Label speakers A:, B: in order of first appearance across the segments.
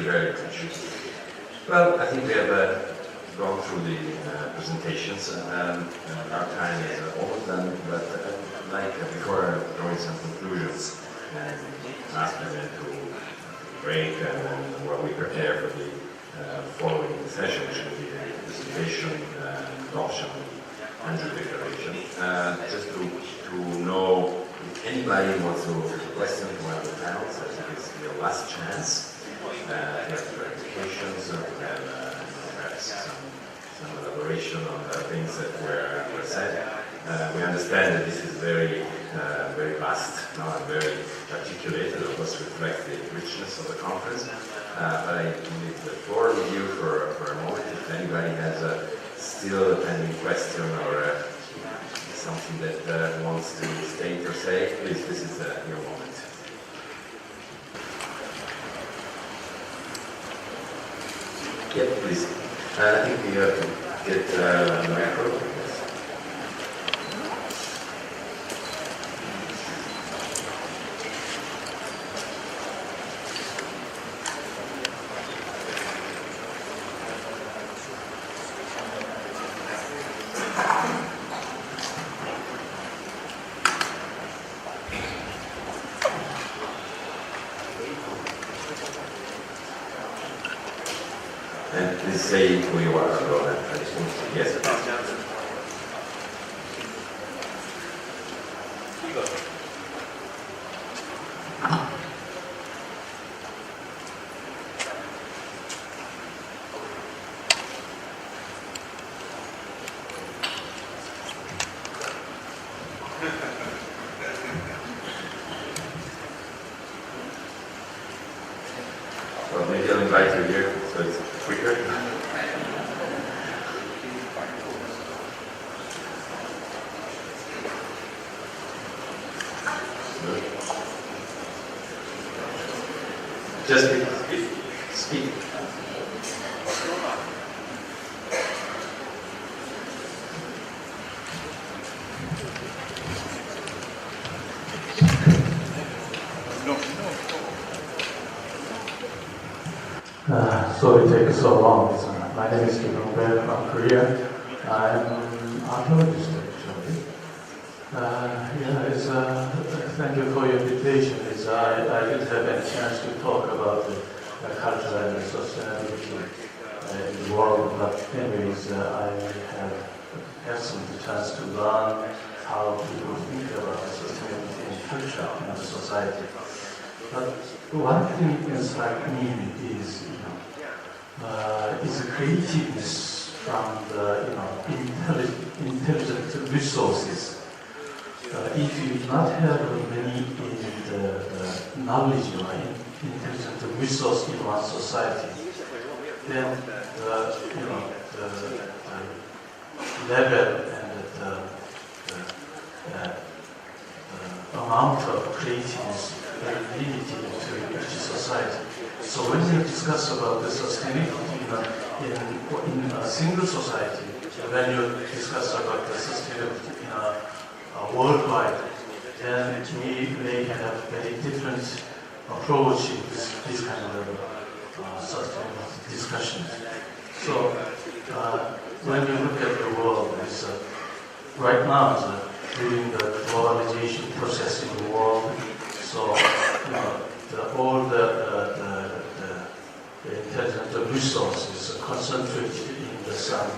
A: you very much. Well, I think we have gone through the presentations. Our time is almost done, but I'd like, before drawing some conclusions, and ask them to break while we prepare for the following session, which will be the presentation, adoption, and the declaration. Just to know if anybody wants to ask a question to one of the panels, I think it's your last chance. To have clarifications, to have perhaps some elaboration on the things that were said. We understand that this is very vast and very articulated, of course reflects the richness of the conference. But I leave the floor with you for a moment. If anybody has still a pending question or something that wants to state or say, please, this is your moment. Yep, please. I think we have to get the microphone. And please say who you are. Go ahead. Yes. Well, maybe I'll invite you here so it's quicker. Just speak.
B: Sorry it takes so long. My name is Kim Dong-bae from Korea. I'm an archaeologist actually. Thank you for your invitation. I didn't have any chance to talk about the culture and the sustainability in the world, but anyways, I have had some chance to learn how people think about sustainability in culture and the society. But one thing inside me is, is a creativeness from the intelligent resources. If you do not have many the knowledge or intelligent resource in one society, then the level and the amount of creativeness very limited to each society. So when you discuss about the sustainability in a single society, when you discuss about the sustainability in a worldwide, then we may have very different approach in this kind of sustainability discussions. So when you look at the world, right now during the globalization process in the world, so all the intelligent resources are concentrated in some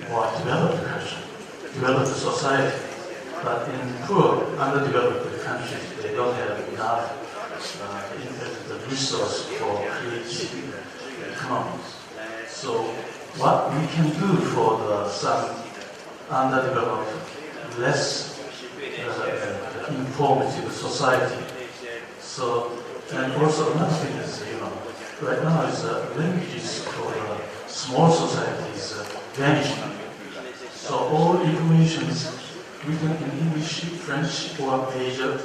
B: more developed countries, developed society. But in poor, underdeveloped countries, they don't have enough intelligent resource for creating economies. So what we can do for some underdeveloped, less informative society. So, and also another thing is, right now is languages for small societies vanishing. So all information is written in English, French, or major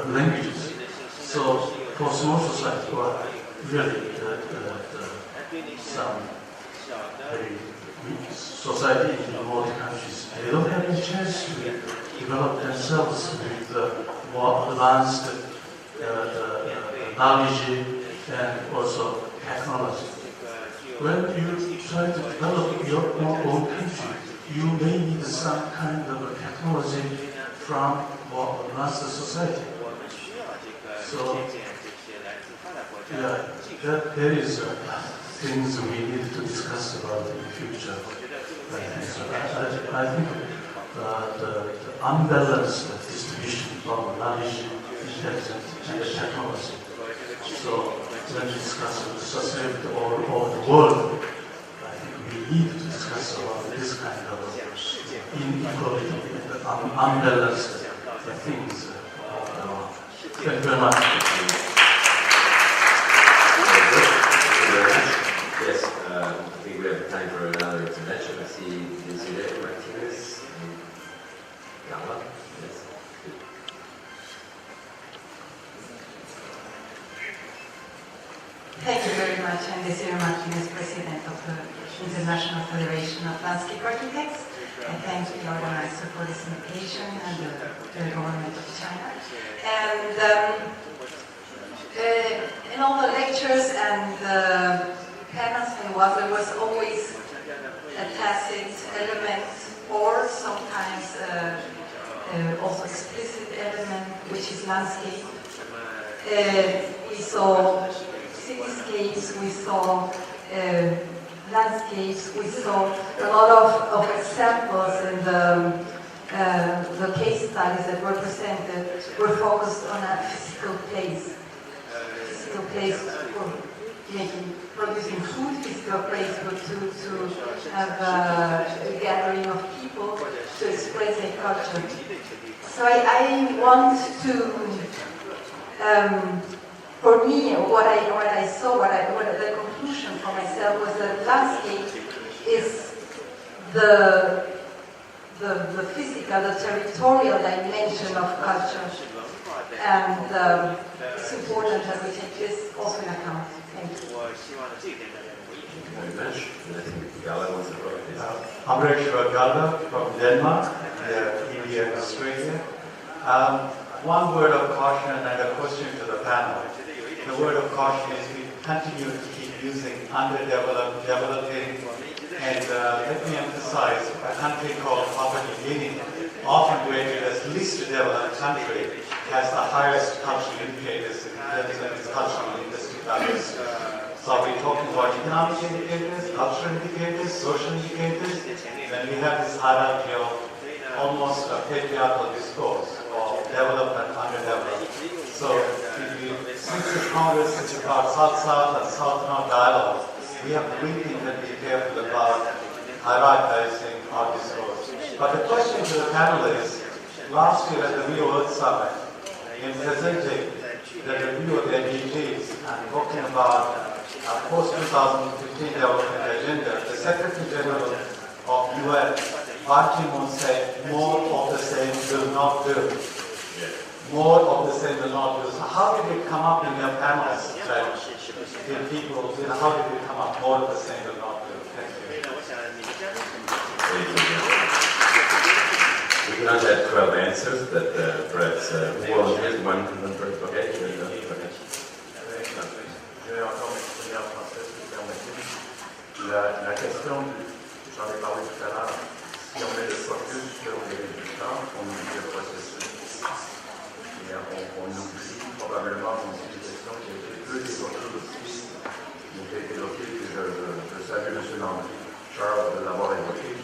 B: languages. So for small society, or really some very weak society in remote countries, they don't have any chance to develop themselves with more advanced knowledge and also technology. When you try to develop your own country, you may need some kind of technology from advanced society. So, yeah, there is things we need to discuss about in the future. I think the unbalanced distribution of knowledge, intelligence, and technology. So when we discuss the society all over the world, I think we need to discuss about this kind of inequality and unbalanced things. Thank you very much.
A: Yes, I think we have time for another intervention. I see Desiree Martinez and Gala. Yes.
C: Thank you very much. I'm Desiree Martinez, President of the International Federation of Landscape Architects. I thank the organizer for this invitation and the government of China. And in all the lectures and panels there was always a tacit element or sometimes also explicit element, which is landscape. We saw cityscapes, we saw landscapes, we saw a lot of examples in the case studies that were presented were focused on a physical place for producing food, physical place to have a gathering of people to express a culture. So I want to, for me, what I saw, the conclusion for myself was that landscape is the physical, the territorial dimension of culture, and it's important that we take this also in account. Thank you.
A: Very much. I think Gala wants to go.
D: Amresh Gala from Denmark, India, Australia. One word of caution and a question to the panel. The word of caution is we continue to keep using underdeveloped, developing, and let me emphasize, a country called Papua New Guinea, often rated as least developed country, has the highest cultural indicators in terms of its cultural industry values. So are we talking about economic indicators, cultural indicators, social indicators? Then we have this hierarchical, almost a patriarchal discourse of developed and underdeveloped. So since the Congress is about South-South and South-North dialogue, we have really to be careful about hierarchizing our discourse. But the question to the panel is, last year at the Rio Earth Summit, in presenting the review of the NDGs and talking about post-2015 development agenda, the Secretary General of UN, Ban Ki-moon, said, more of the same will not do. More of the same will not do. So how did it come up in your panels that people, how did it come up, more of the same will not do? Thank you.
A: We cannot have 12 answers, but perhaps well, here's one first. Okay.
E: Je vais encore m'exprimer en français, si vous permettez. La question, j'en ai parlé tout à l'heure, si on met le focus sur les résultats, on oublie le processus. Et on oublie probablement aussi des questions qui ont été peu évoquées aussi, qui ont été évoquées, que je salue M. Landry, Charles, de l'avoir évoqué,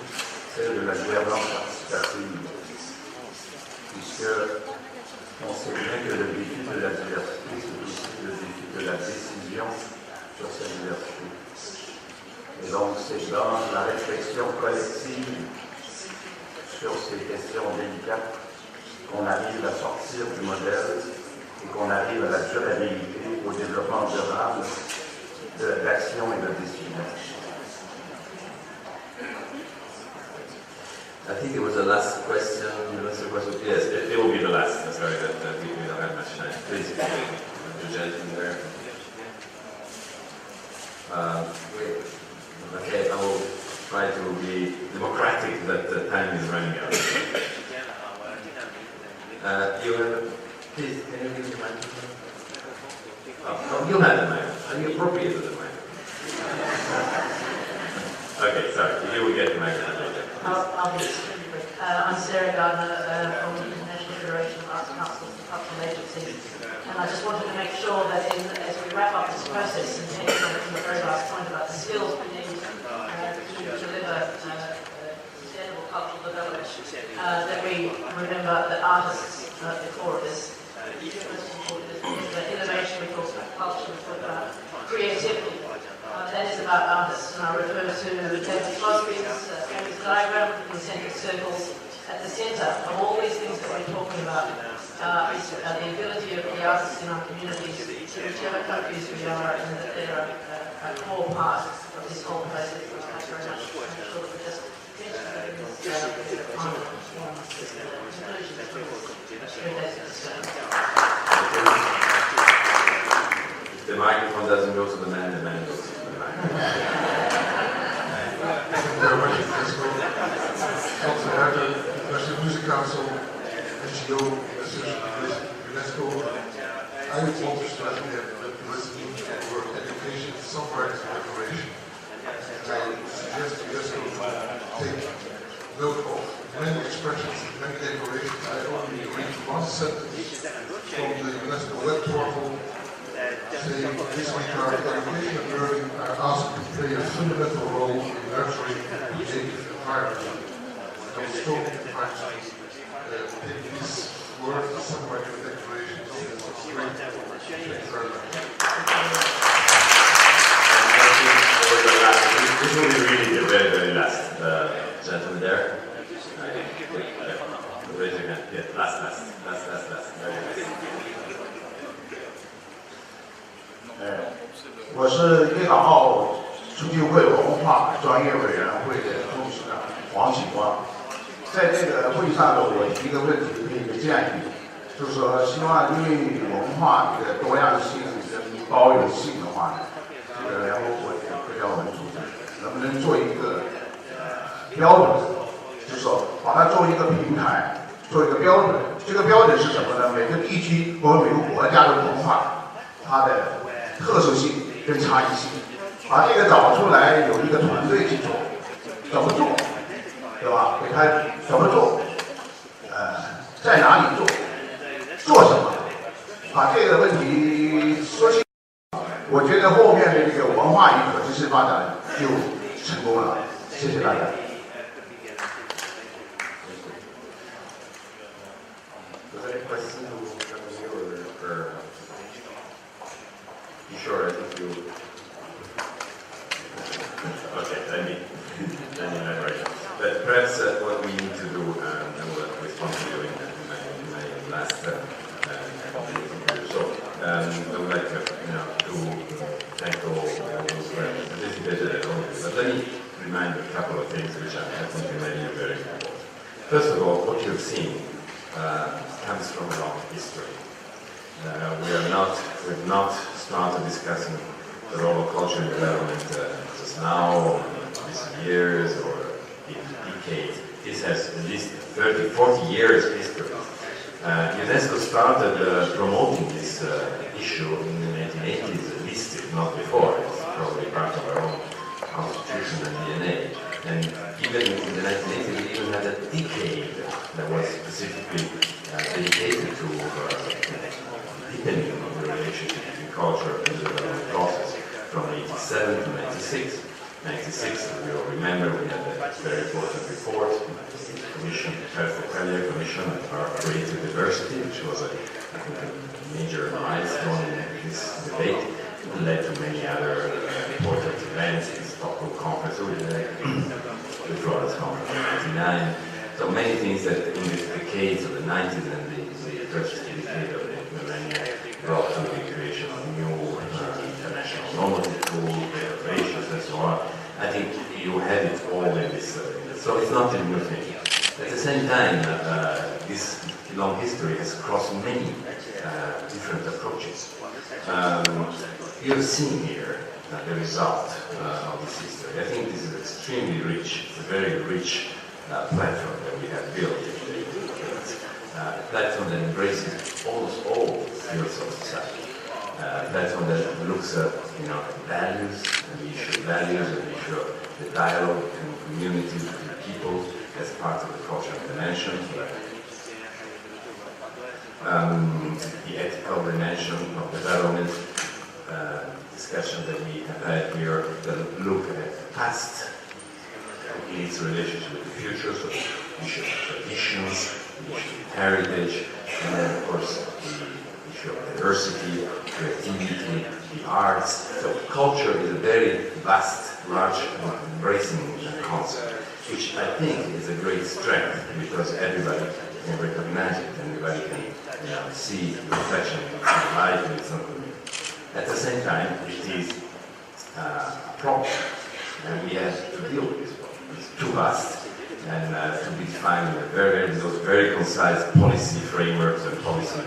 E: celle de la gouvernance participative. Puisque on sait bien que le défi de la diversité, c'est aussi le défi de la décision sur cette diversité. Et donc, c'est dans la réflexion collective sur ces questions délicates qu'on arrive à sortir du modèle et qu'on arrive à la durabilité, au développement durable de l'action et de la décision.
A: I think it was the last question. Yes, it will be the last. Sorry that we don't have much time. Please, the gentleman there. Okay, I will try to be democratic, but the time is running out. Please, can you give the microphone? Oh, you have the microphone. highly appropriate at the moment. Okay, sorry, you will get the microphone later.
F: I'll be extremely quick. I'm Sarah Gardner from the International Federation of Arts Councils and Cultural Agencies, and I just wanted to make sure that as we wrap up this process, and taking on the very last point about the skills we need to deliver sustainable cultural development, that we remember that artists at the core of this. Innovation, we talk about culture, we talk about creativity. That is about artists, and I refer to David Crosby's famous diagram with the concentric circles. At the centre of all these things that we're talking about is the ability of the artists in our communities, whichever countries we are, and that they are a core part of this whole process. Thanks very much. I'm sure that we just mentioned this final conclusion that we will
A: If the microphone doesn't go to the man goes to the microphone.
G: Thank you very much, Francesco. Also, I have the National Music Council, NGO, UNESCO. I want to stress that the listening for education is somewhere in preparation. And I suggest to UNESCO to take note of many expressions, many declarations. I only read one sentence from the UNESCO web portal saying this regard education and learning are asked to play a fundamental role in nurturing a creative environment. I was told to take these words somewhere in the declaration. It's great. Thank you very much.
A: This will be really the very, very last gentleman there. Raise your hand. Yeah, last. Very last.
H: 我是叶港澳促进会文化专业委员会的董事长黄启光。在这个会议上呢，我提一个问题，提一个建议，就是说希望因为文化的多样性跟包容性的话呢，这个联合国国家文组织能不能做一个标准，就是说把它作为一个平台，做一个标准。这个标准是什么呢？每个地区或者每个国家的文化，它的特殊性跟差异性，把这个找出来，有一个团队去做，怎么做，对吧？给他怎么做，在哪里做，做什么，把这个问题说清楚，我觉得后面的这个文化与可持续发展就成功了。谢谢大家。
A: Sure, I think you. Okay, let me elaborate. But perhaps what we need to do, and what I respond to you in my last interview. So I would like to thank all those who have participated at all. But let me remind a couple of things which I think may be very important. First of all, what you've seen comes from a long history. We've not started discussing the role of culture in development just now, or in recent years, or in decades. This has at least 30, 40 years history. UNESCO started promoting this issue in the 1980s, at least, if not before. It's probably part of our own constitution and DNA. And even in the 1980s, we even had a decade that was specifically dedicated to deepening of the relationship between culture and the development process from 87 to 96. 96, as we all remember, we had a very important report, the Commission, the Premier Commission on Creative Diversity, which was a major milestone in this debate. It led to many other important events, the Stockholm Conference, the Florence Conference in 1999. So many things that in the decades of the 90s and the first decade of the millennium brought to the creation of new international normative tools, regulations, and so on. I think you had it all in this. So it's not a new thing. At the same time, this long history has crossed many different approaches. You have seen here the result of this history. I think this is extremely rich. It's a very rich platform that we have built in the a platform that embraces almost all fields of society. platform that looks at values, and the issue of values, and the issue of the dialogue between communities, between people, as part of the cultural dimension. The ethical dimension of development, discussion that we have had here that look at the past in its relationship with the future, so the issue of traditions, the issue of heritage, and then of course the issue of diversity, creativity, the arts. So culture is a very vast, large, and embracing concept, which I think is a great strength because everybody can recognize it, everybody can see the reflection in life and something. At the same time, it is a problem, and we have to deal with this problem. It's too vast, and to be defined in those very concise policy frameworks and policy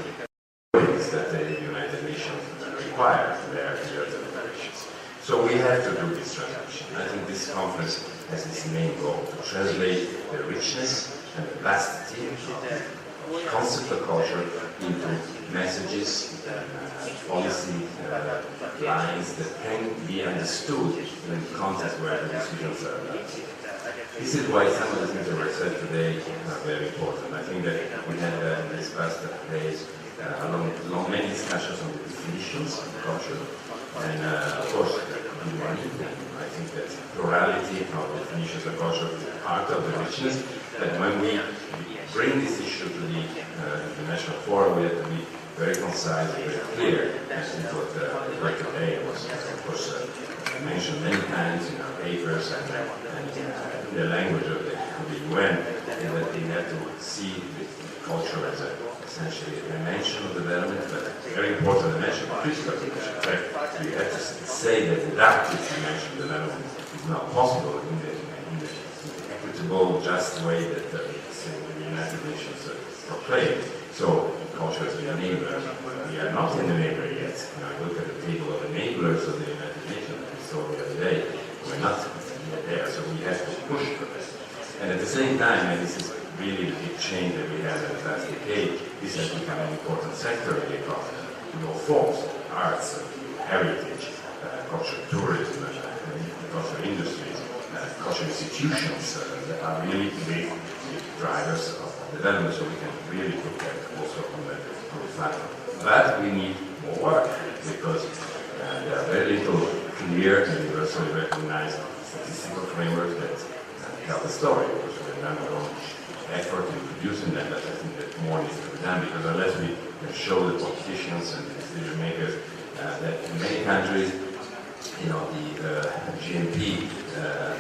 A: ways that the United Nations require for their deliberations. So we have to do this translation. I think this conference has its main goal to translate the richness and the vastity of the concept of culture into messages and policy lines that can be understood in the context where the decisions are made. This is why some of the things that were said today are very important. I think that we had in these past days along many discussions on the definitions of culture, and of course good one. I think that plurality of definitions of culture is part of the richness. But when we bring this issue to the international forum, we have to be very concise and very clear. I think what the work today was, of course, mentioned many times in our papers and in the language of the UN, that they have to see culture as essentially a dimension of development, but a very important dimension, a critical dimension. In fact, we have to say that without this dimension of development, it's not possible in the equitable, just way that the United Nations proclaim. So culture is the enabler. We are not an enabler yet. Look at the table of enablers of the United Nations that we saw the other day. We're not yet there, so we have to push for this. And at the same time, and this is really the big change that we had in the past decade, this has become an important sector in the economy. In all forms, arts, heritage, cultural tourism, cultural industries, cultural institutions that are really big drivers of development, so we can really put that also on the platform. But we need more work because there are very little clear and universally recognized statistical frameworks that tell the story. We've done our own effort in producing them, but I think that more needs to be done because unless we can show the politicians and the decision makers that in many countries, the GNP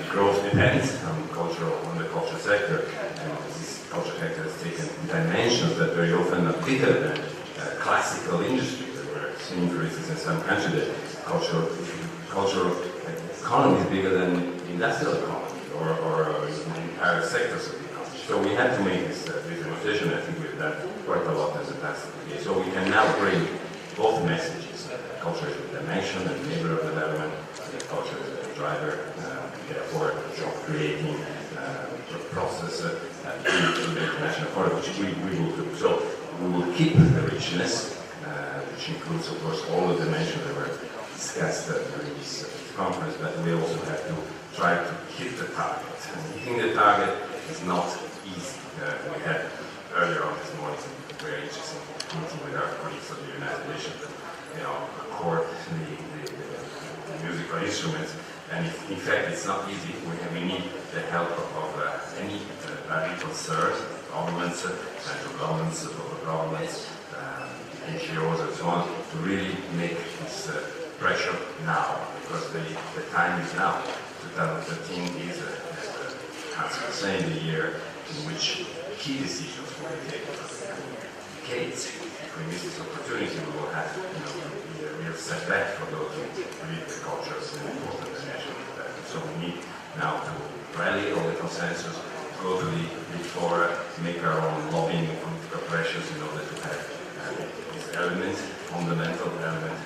A: growth depends on the cultural sector, and this cultural sector has taken dimensions that very often are bigger than classical industries that we're seeing, for instance, in some countries that cultural economy is bigger than industrial economy or entire sectors of the economy. So we have to make this demonstration. I think we've done quite a lot in the past year. So we can now bring both messages. Culture is a dimension and enabler of development. Culture is a driver, therefore job-creating process to the international forum, which we will do. So we will keep the richness, which includes, of course, all the dimensions that were discussed during this conference, but we also have to try to hit the target. And hitting the target is not easy. We had earlier on this morning a very interesting meeting with our colleagues of the United Nations that accord the musical instruments. And in fact, it's not easy. We need the help of any body concerned, governments, central governments, local governments, NGOs, and so on, to really make this pressure now, because the time is now. 2013 is, as Hans was saying, the year in which key decisions will be taken for decades. If we miss this opportunity, we will have a real setback for those who believe the culture is an important dimension. So we need now to rally all the consensus, go to the big fora, make our own lobbying and political pressures in order to have this element, fundamental element,